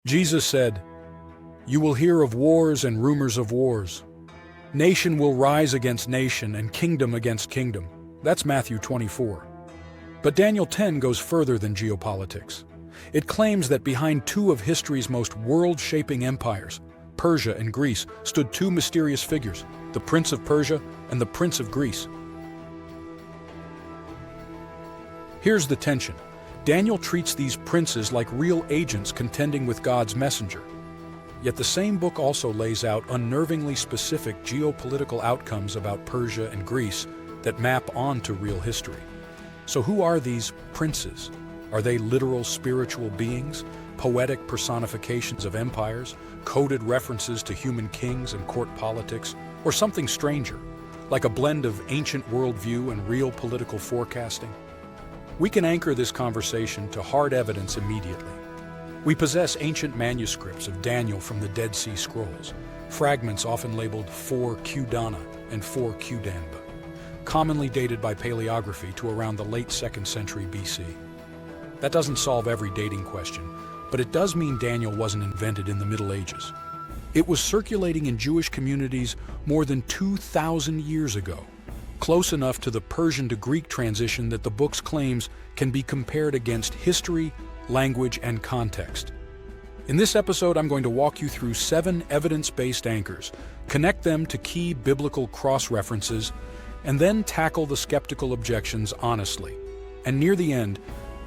Jesus said, "You will hear of wars and rumors of wars. Nation will rise against nation and kingdom against kingdom." That's Matthew 24. But Daniel 10 goes further than geopolitics. It claims that behind two of history's most world-shaping empires, Persia and Greece, stood two mysterious figures, the Prince of Persia and the Prince of Greece. Here's the tension. Daniel treats these princes like real agents contending with God's messenger. Yet the same book also lays out unnervingly specific geopolitical outcomes about Persia and Greece that map onto real history. So who are these princes? Are they literal spiritual beings, poetic personifications of empires, coded references to human kings and court politics, or something stranger, like a blend of ancient worldview and real political forecasting? We can anchor this conversation to hard evidence immediately. We possess ancient manuscripts of Daniel from the Dead Sea Scrolls, fragments often labeled 4 Dana and 4 Danba, commonly dated by paleography to around the late 2nd century BC. That doesn't solve every dating question, but it does mean Daniel wasn't invented in the Middle Ages. It was circulating in Jewish communities more than 2,000 years ago, close enough to the Persian to Greek transition that the book's claims can be compared against history, language, and context. In this episode, I'm going to walk you through 7 evidence-based anchors, connect them to key biblical cross-references, and then tackle the skeptical objections honestly. And near the end,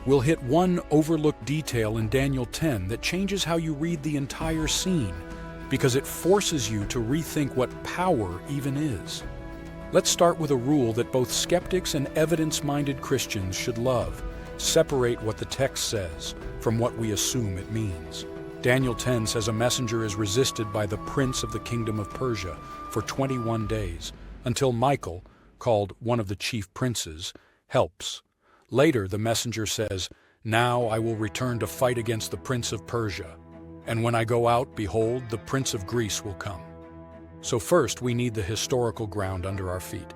we'll hit one overlooked detail in Daniel 10 that changes how you read the entire scene, because it forces you to rethink what power even is. Let's start with a rule that both skeptics and evidence-minded Christians should love: separate what the text says from what we assume it means. Daniel 10 says a messenger is resisted by the prince of the kingdom of Persia for 21 days, until Michael, called one of the chief princes, helps. Later, the messenger says, "Now I will return to fight against the prince of Persia. And when I go out, behold, the prince of Greece will come." So first, we need the historical ground under our feet.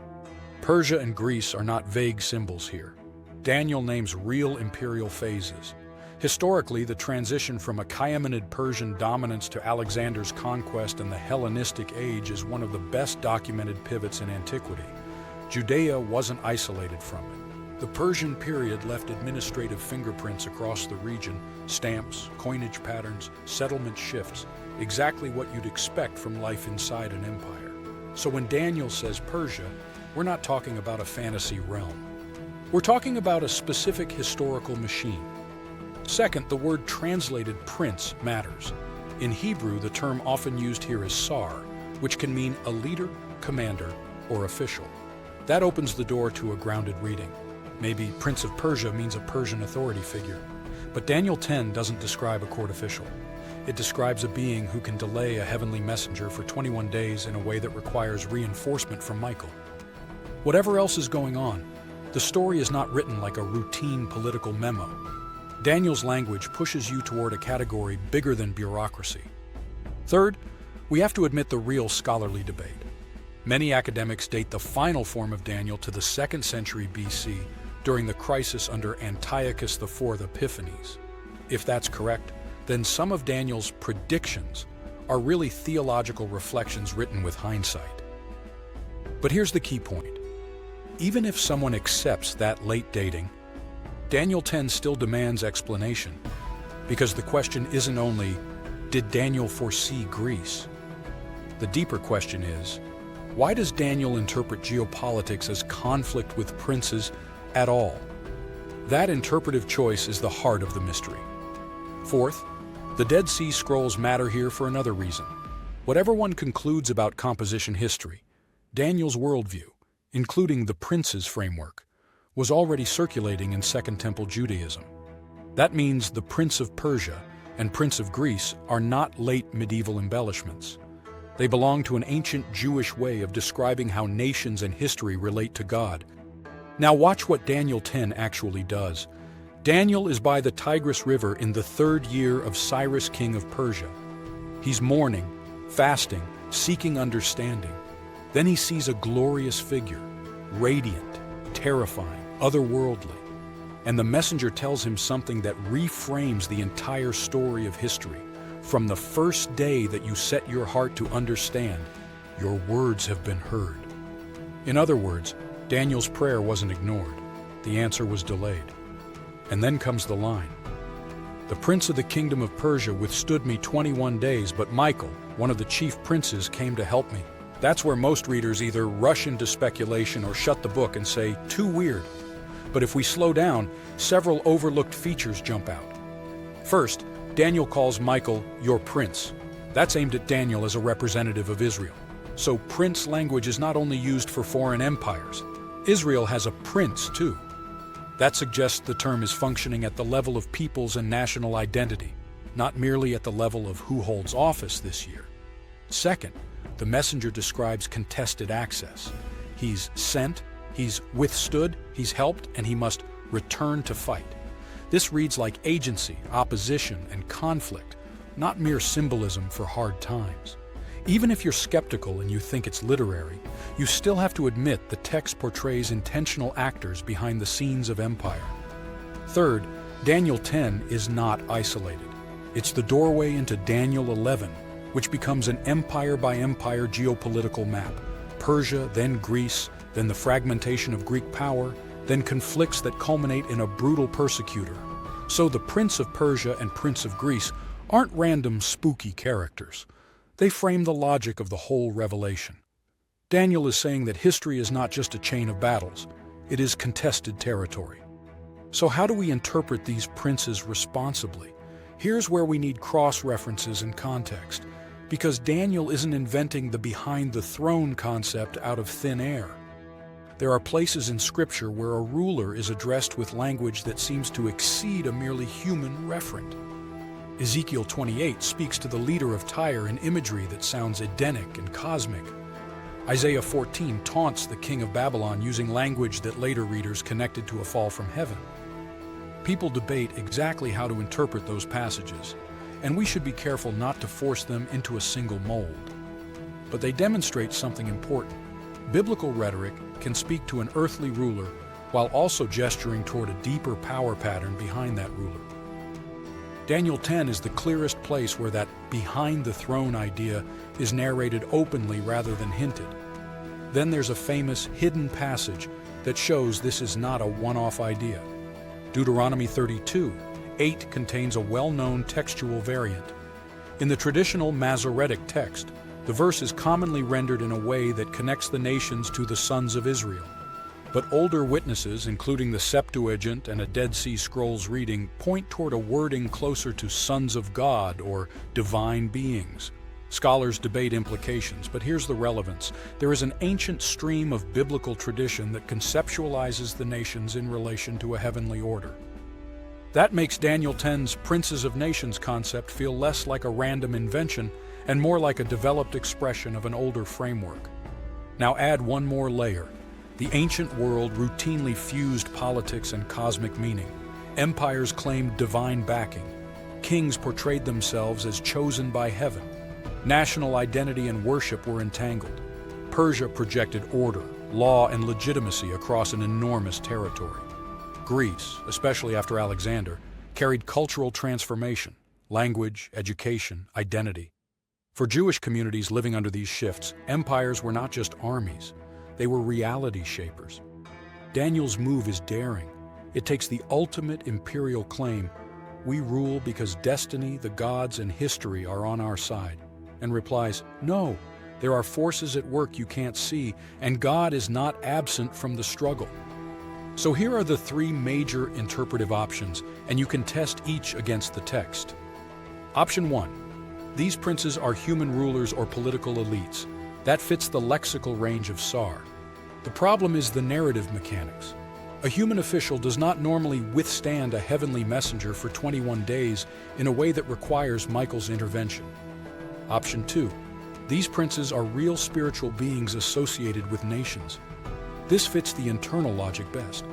Persia and Greece are not vague symbols here. Daniel names real imperial phases. Historically, the transition from Achaemenid Persian dominance to Alexander's conquest and the Hellenistic Age is one of the best documented pivots in antiquity. Judea wasn't isolated from it. The Persian period left administrative fingerprints across the region: stamps, coinage patterns, settlement shifts, exactly what you'd expect from life inside an empire. So when Daniel says Persia, we're not talking about a fantasy realm. We're talking about a specific historical machine. Second, the word translated prince matters. In Hebrew, the term often used here is sar, which can mean a leader, commander, or official. That opens the door to a grounded reading. Maybe Prince of Persia means a Persian authority figure. But Daniel 10 doesn't describe a court official. It describes a being who can delay a heavenly messenger for 21 days in a way that requires reinforcement from Michael. Whatever else is going on, the story is not written like a routine political memo. Daniel's language pushes you toward a category bigger than bureaucracy. Third, we have to admit the real scholarly debate. Many academics date the final form of Daniel to the 2nd century BC, during the crisis under Antiochus IV Epiphanes. If that's correct, then some of Daniel's predictions are really theological reflections written with hindsight. But here's the key point. Even if someone accepts that late dating, Daniel 10 still demands explanation, because the question isn't only, did Daniel foresee Greece? The deeper question is, why does Daniel interpret geopolitics as conflict with princes at all? That interpretive choice is the heart of the mystery. Fourth, the Dead Sea Scrolls matter here for another reason. Whatever one concludes about composition history, Daniel's worldview, including the prince's framework, was already circulating in Second Temple Judaism. That means the Prince of Persia and Prince of Greece are not late medieval embellishments. They belong to an ancient Jewish way of describing how nations and history relate to God. Now watch what Daniel 10 actually does. Daniel is by the Tigris River in the 3rd year of Cyrus, king of Persia. He's mourning, fasting, seeking understanding. Then he sees a glorious figure, radiant, terrifying, otherworldly. And the messenger tells him something that reframes the entire story of history, From the first day that you set your heart to understand, your words have been heard. In other words, Daniel's prayer wasn't ignored. The answer was delayed. And then comes the line. The prince of the kingdom of Persia withstood me 21 days, but Michael, one of the chief princes, came to help me. That's where most readers either rush into speculation or shut the book and say, too weird. But if we slow down, several overlooked features jump out. First, Daniel calls Michael your prince. That's aimed at Daniel as a representative of Israel. So prince language is not only used for foreign empires. Israel has a prince too. That suggests the term is functioning at the level of peoples and national identity, not merely at the level of who holds office this year. Second, the messenger describes contested access. He's sent, he's withstood, he's helped, and he must return to fight. This reads like agency, opposition, and conflict, not mere symbolism for hard times. Even if you're skeptical and you think it's literary, you still have to admit the text portrays intentional actors behind the scenes of empire. Third, Daniel 10 is not isolated. It's the doorway into Daniel 11, which becomes an empire-by-empire geopolitical map. Persia, then Greece, then the fragmentation of Greek power, then conflicts that culminate in a brutal persecutor. So the Prince of Persia and Prince of Greece aren't random spooky characters. They frame the logic of the whole revelation. Daniel is saying that history is not just a chain of battles, it is contested territory. So how do we interpret these princes responsibly? Here's where we need cross-references and context, because Daniel isn't inventing the behind-the-throne concept out of thin air. There are places in Scripture where a ruler is addressed with language that seems to exceed a merely human referent. Ezekiel 28 speaks to the leader of Tyre in imagery that sounds Edenic and cosmic. Isaiah 14 taunts the king of Babylon using language that later readers connected to a fall from heaven. People debate exactly how to interpret those passages, and we should be careful not to force them into a single mold. But they demonstrate something important. Biblical rhetoric can speak to an earthly ruler while also gesturing toward a deeper power pattern behind that ruler. Daniel 10 is the clearest place where that behind-the-throne idea is narrated openly rather than hinted. Then there's a famous hidden passage that shows this is not a one-off idea. Deuteronomy 32:8 contains a well-known textual variant. In the traditional Masoretic text, the verse is commonly rendered in a way that connects the nations to the sons of Israel. But older witnesses, including the Septuagint and a Dead Sea Scrolls reading, point toward a wording closer to sons of God or divine beings. Scholars debate implications, but here's the relevance. There is an ancient stream of biblical tradition that conceptualizes the nations in relation to a heavenly order. That makes Daniel 10's Princes of Nations concept feel less like a random invention and more like a developed expression of an older framework. Now add one more layer. The ancient world routinely fused politics and cosmic meaning. Empires claimed divine backing. Kings portrayed themselves as chosen by heaven. National identity and worship were entangled. Persia projected order, law, and legitimacy across an enormous territory. Greece, especially after Alexander, carried cultural transformation, language, education, identity. For Jewish communities living under these shifts, empires were not just armies. They were reality shapers. Daniel's move is daring. It takes the ultimate imperial claim, "We rule because destiny, the gods, and history are on our side," and replies, "No, there are forces at work you can't see, and God is not absent from the struggle." So here are the three major interpretive options, and you can test each against the text. Option 1. These princes are human rulers or political elites. That fits the lexical range of Sar. The problem is the narrative mechanics. A human official does not normally withstand a heavenly messenger for 21 days in a way that requires Michael's intervention. Option 2. These princes are real spiritual beings associated with nations. This fits the internal logic best.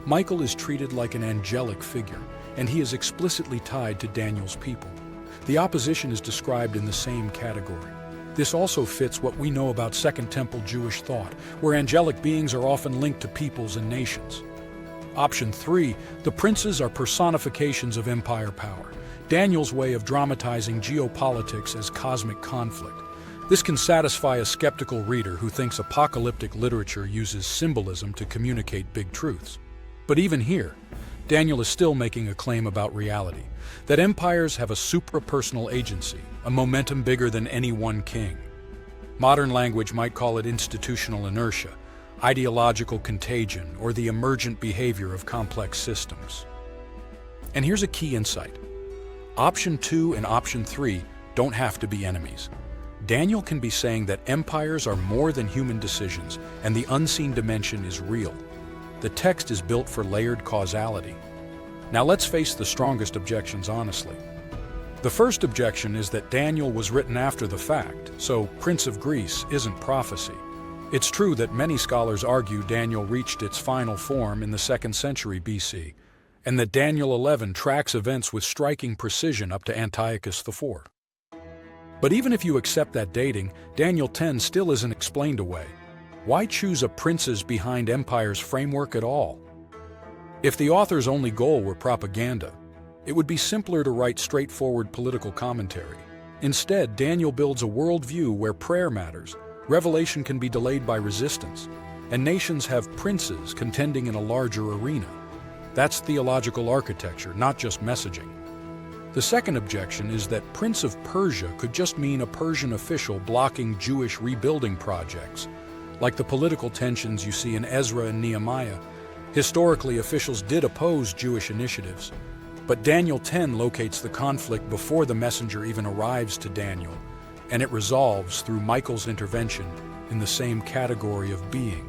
Michael is treated like an angelic figure, and he is explicitly tied to Daniel's people. The opposition is described in the same category. This also fits what we know about Second Temple Jewish thought, where angelic beings are often linked to peoples and nations. Option 3, the princes are personifications of empire power. Daniel's way of dramatizing geopolitics as cosmic conflict. This can satisfy a skeptical reader who thinks apocalyptic literature uses symbolism to communicate big truths. But even here, Daniel is still making a claim about reality, that empires have a suprapersonal agency, a momentum bigger than any one king. Modern language might call it institutional inertia, ideological contagion, or the emergent behavior of complex systems. And here's a key insight. Option 2 and Option 3 don't have to be enemies. Daniel can be saying that empires are more than human decisions, and the unseen dimension is real. The text is built for layered causality. Now let's face the strongest objections honestly. The first objection is that Daniel was written after the fact, so Prince of Greece isn't prophecy. It's true that many scholars argue Daniel reached its final form in the 2nd century BC, and that Daniel 11 tracks events with striking precision up to Antiochus IV. But even if you accept that dating, Daniel 10 still isn't explained away. Why choose a princes behind empires framework at all? If the author's only goal were propaganda, it would be simpler to write straightforward political commentary. Instead, Daniel builds a worldview where prayer matters, revelation can be delayed by resistance, and nations have princes contending in a larger arena. That's theological architecture, not just messaging. The second objection is that Prince of Persia could just mean a Persian official blocking Jewish rebuilding projects, like the political tensions you see in Ezra and Nehemiah. Historically, officials did oppose Jewish initiatives, but Daniel 10 locates the conflict before the messenger even arrives to Daniel, and it resolves through Michael's intervention in the same category of being.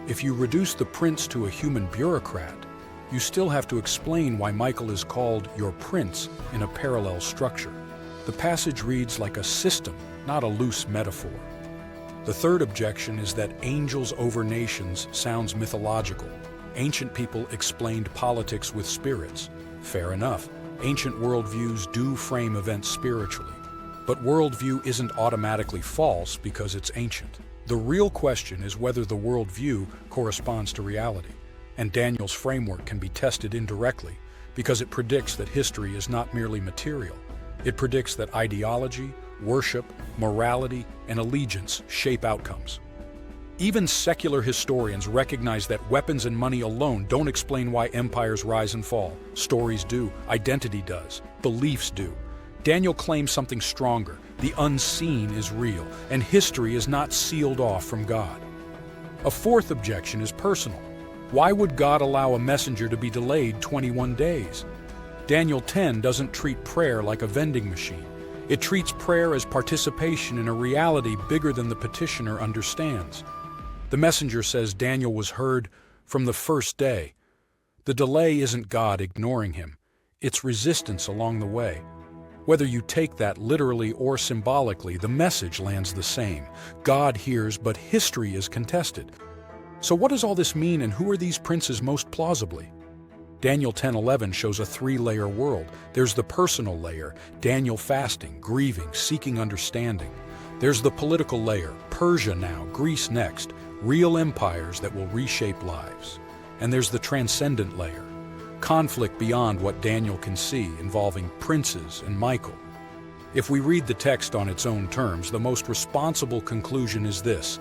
If you reduce the prince to a human bureaucrat, you still have to explain why Michael is called your prince in a parallel structure. The passage reads like a system, not a loose metaphor. The third objection is that angels over nations sounds mythological. Ancient people explained politics with spirits. Fair enough, ancient worldviews do frame events spiritually. But worldview isn't automatically false because it's ancient. The real question is whether the worldview corresponds to reality. And Daniel's framework can be tested indirectly because it predicts that history is not merely material. It predicts that ideology, worship, morality, and allegiance shape outcomes. Even secular historians recognize that weapons and money alone don't explain why empires rise and fall. Stories do, identity does, beliefs do. Daniel claims something stronger. The unseen is real, and history is not sealed off from God. A fourth objection is personal. Why would God allow a messenger to be delayed 21 days? Daniel 10 doesn't treat prayer like a vending machine. It treats prayer as participation in a reality bigger than the petitioner understands. The messenger says Daniel was heard from the first day. The delay isn't God ignoring him. It's resistance along the way. Whether you take that literally or symbolically, the message lands the same. God hears, but history is contested. So what does all this mean, and who are these princes most plausibly? Daniel 10:11 shows a three-layer world. There's the personal layer, Daniel fasting, grieving, seeking understanding. There's the political layer, Persia now, Greece next, real empires that will reshape lives. And there's the transcendent layer, conflict beyond what Daniel can see, involving princes and Michael. If we read the text on its own terms, the most responsible conclusion is this: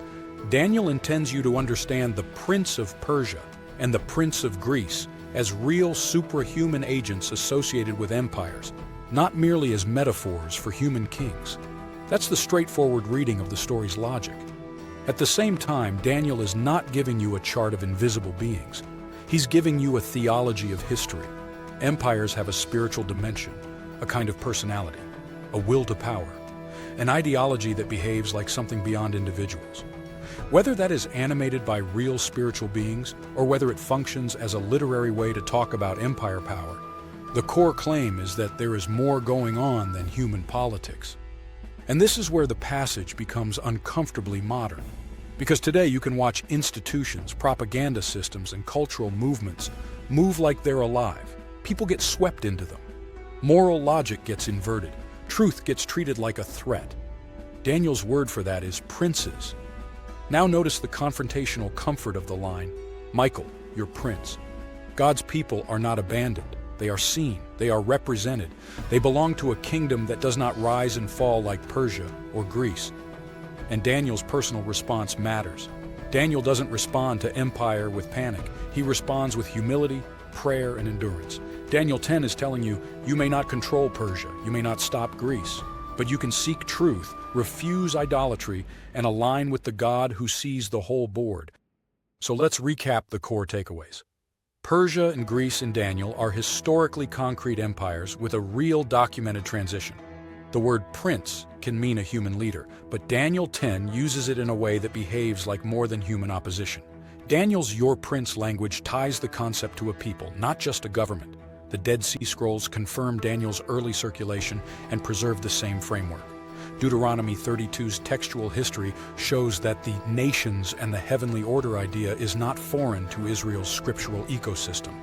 Daniel intends you to understand the Prince of Persia and the Prince of Greece as real suprahuman agents associated with empires, not merely as metaphors for human kings. That's the straightforward reading of the story's logic. At the same time, Daniel is not giving you a chart of invisible beings. He's giving you a theology of history. Empires have a spiritual dimension, a kind of personality, a will to power, an ideology that behaves like something beyond individuals. Whether that is animated by real spiritual beings or whether it functions as a literary way to talk about empire power, the core claim is that there is more going on than human politics. And this is where the passage becomes uncomfortably modern. Because today you can watch institutions, propaganda systems, and cultural movements move like they're alive. People get swept into them. Moral logic gets inverted. Truth gets treated like a threat. Daniel's word for that is princes. Now notice the confrontational comfort of the line, Michael, your prince. God's people are not abandoned. They are seen. They are represented. They belong to a kingdom that does not rise and fall like Persia or Greece. And Daniel's personal response matters. Daniel doesn't respond to empire with panic. He responds with humility, prayer, and endurance. Daniel 10 is telling you, you may not control Persia, you may not stop Greece, but you can seek truth, refuse idolatry, and align with the God who sees the whole board. So let's recap the core takeaways. Persia and Greece in Daniel are historically concrete empires with a real documented transition. The word prince can mean a human leader, but Daniel 10 uses it in a way that behaves like more than human opposition. Daniel's "your prince" language ties the concept to a people, not just a government. The Dead Sea Scrolls confirm Daniel's early circulation and preserve the same framework. Deuteronomy 32's textual history shows that the nations and the heavenly order idea is not foreign to Israel's scriptural ecosystem.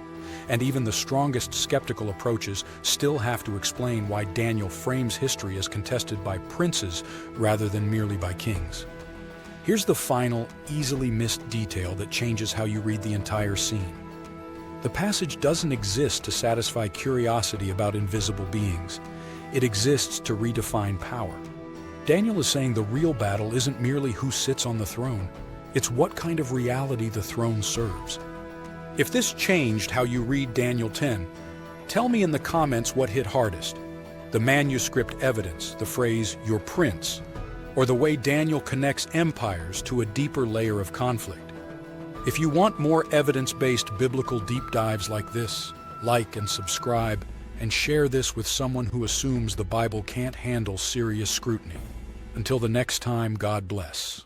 And even the strongest skeptical approaches still have to explain why Daniel frames history as contested by princes rather than merely by kings. Here's the final, easily missed detail that changes how you read the entire scene. The passage doesn't exist to satisfy curiosity about invisible beings. It exists to redefine power. Daniel is saying the real battle isn't merely who sits on the throne, it's what kind of reality the throne serves. If this changed how you read Daniel 10, tell me in the comments what hit hardest. The manuscript evidence, the phrase, "your prince," or the way Daniel connects empires to a deeper layer of conflict. If you want more evidence-based biblical deep dives like this, like and subscribe, and share this with someone who assumes the Bible can't handle serious scrutiny. Until the next time, God bless.